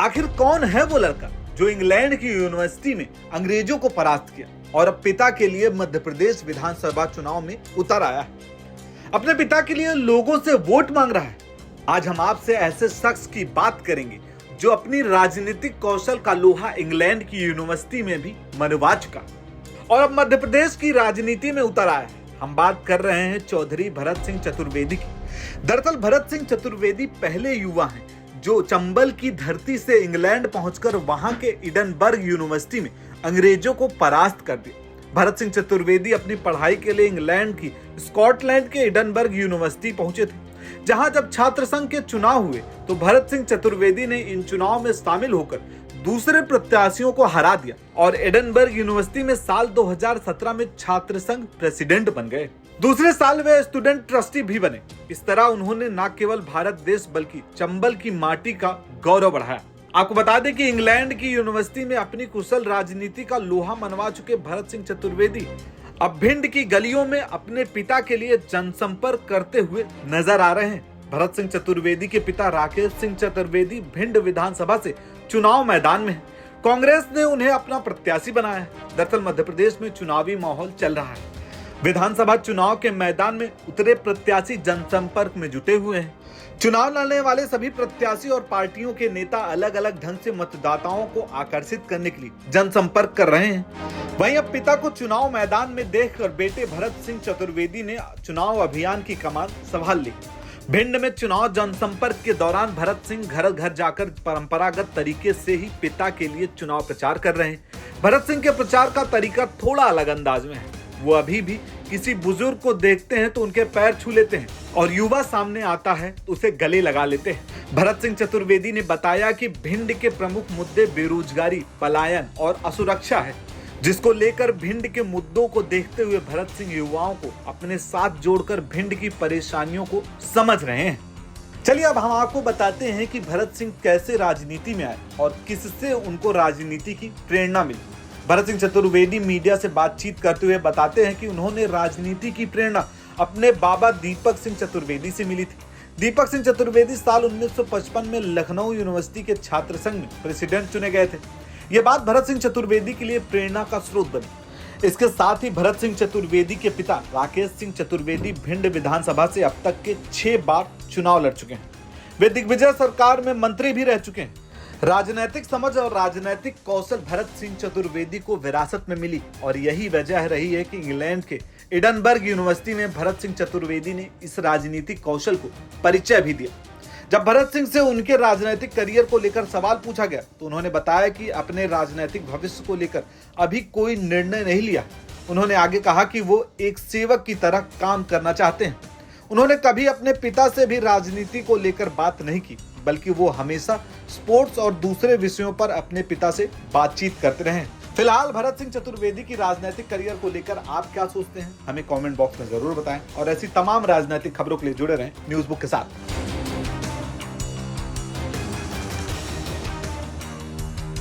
आखिर कौन है वो लड़का जो इंग्लैंड की यूनिवर्सिटी में अंग्रेजों को परास्त किया और अब पिता के लिए मध्य प्रदेश विधानसभा चुनाव में उतर आया है, अपने पिता के लिए लोगों से वोट मांग रहा है। आज हम आपसे ऐसे शख्स की बात करेंगे जो अपनी राजनीतिक कौशल का लोहा इंग्लैंड की यूनिवर्सिटी में भी मनवा चुका और अब मध्य प्रदेश की राजनीति में उतर आया है। हम बात कर रहे हैं चौधरी भरत सिंह चतुर्वेदी की। दरअसल भरत सिंह चतुर्वेदी पहले युवा हैं जो चंबल की धरती से इंग्लैंड पहुंचकर वहां के एडिनबर्ग यूनिवर्सिटी में अंग्रेजों को परास्त कर दिया। भरत सिंह चतुर्वेदी अपनी पढ़ाई के लिए इंग्लैंड की स्कॉटलैंड के एडिनबर्ग यूनिवर्सिटी पहुंचे थे, जहां जब छात्र संघ के चुनाव हुए तो भरत सिंह चतुर्वेदी ने इन चुनाव में शामिल होकर दूसरे प्रत्याशियों को हरा दिया और एडिनबर्ग यूनिवर्सिटी में साल 2017 में छात्र संघ प्रेसिडेंट बन गए। दूसरे साल वे स्टूडेंट ट्रस्टी भी बने। इस तरह उन्होंने न केवल भारत देश बल्कि चंबल की माटी का गौरव बढ़ाया। आपको बता दें कि इंग्लैंड की यूनिवर्सिटी में अपनी कुशल राजनीति का लोहा मनवा चुके भरत सिंह चतुर्वेदी अब भिंड की गलियों में अपने पिता के लिए जनसंपर्क करते हुए नजर आ रहे हैं। भरत सिंह चतुर्वेदी के पिता राकेश सिंह चतुर्वेदी भिंड विधानसभा से चुनाव मैदान में है। कांग्रेस ने उन्हें अपना प्रत्याशी बनाया है। दरअसल मध्य प्रदेश में चुनावी माहौल चल रहा है। विधानसभा चुनाव के मैदान में उतरे प्रत्याशी जनसंपर्क में जुटे हुए हैं। चुनाव लड़ने वाले सभी प्रत्याशी और पार्टियों के नेता अलग अलग ढंग से मतदाताओं को आकर्षित करने के लिए जनसंपर्क कर रहे हैं। वहीं अब पिता को चुनाव मैदान में देखकर बेटे भरत सिंह चतुर्वेदी ने चुनाव अभियान की कमान संभाल ली। भिंड में चुनाव जनसंपर्क के दौरान भरत सिंह घर घर जाकर परंपरागत तरीके से ही पिता के लिए चुनाव प्रचार कर रहे हैं। भरत सिंह के प्रचार का तरीका थोड़ा अलग अंदाज में है। वो अभी भी किसी बुजुर्ग को देखते हैं तो उनके पैर छू लेते हैं और युवा सामने आता है तो उसे गले लगा लेते हैं। भरत सिंह चतुर्वेदी ने बताया कि भिंड के प्रमुख मुद्दे बेरोजगारी, पलायन और असुरक्षा है, जिसको लेकर भिंड के मुद्दों को देखते हुए भरत सिंह युवाओं को अपने साथ जोड़कर भिंड की परेशानियों को समझ रहे हैं। चलिए अब हम आपको बताते हैं कि भरत सिंह कैसे राजनीति में आए और किससे उनको राजनीति की प्रेरणा मिली। भरत सिंह चतुर्वेदी मीडिया से बातचीत करते हुए बताते हैं कि उन्होंने राजनीति की प्रेरणा अपने बाबा दीपक सिंह चतुर्वेदी से मिली थी। दीपक सिंह चतुर्वेदी साल 1955 में लखनऊ यूनिवर्सिटी के छात्र संघ में प्रेसिडेंट चुने गए थे। ये बात भरत सिंह चतुर्वेदी के लिए प्रेरणा का स्रोत बनी। इसके साथ ही भरत सिंह चतुर्वेदी के पिता राकेश सिंह चतुर्वेदी भिंड विधानसभा से अब तक के 6 बार चुनाव लड़ चुके हैं। वे दिग्विजय सरकार में मंत्री भी रह चुके हैं। राजनीतिक समझ और राजनीतिक कौशल भरत सिंह चतुर्वेदी को विरासत में मिली और यही वजह रही है कि इंग्लैंड के एडिनबर्ग यूनिवर्सिटी में भरत सिंह चतुर्वेदी ने इस राजनीतिक कौशल को परिचय भी दिया। जब भरत सिंह से उनके राजनीतिक करियर को लेकर सवाल पूछा गया तो उन्होंने बताया कि अपने राजनीतिक भविष्य को लेकर अभी कोई निर्णय नहीं लिया। उन्होंने आगे कहा कि वो एक सेवक की तरह काम करना चाहते हैं। उन्होंने कभी अपने पिता से भी राजनीति को लेकर बात नहीं की, बल्कि वो हमेशा स्पोर्ट्स और दूसरे विषयों पर अपने पिता से बातचीत करते रहे। फिलहाल भरत सिंह चतुर्वेदी की राजनीतिक करियर को लेकर आप क्या सोचते हैं, हमें कमेंट बॉक्स में जरूर बताएं और ऐसी तमाम राजनीतिक खबरों के लिए जुड़े रहें न्यूज़ बुक के साथ।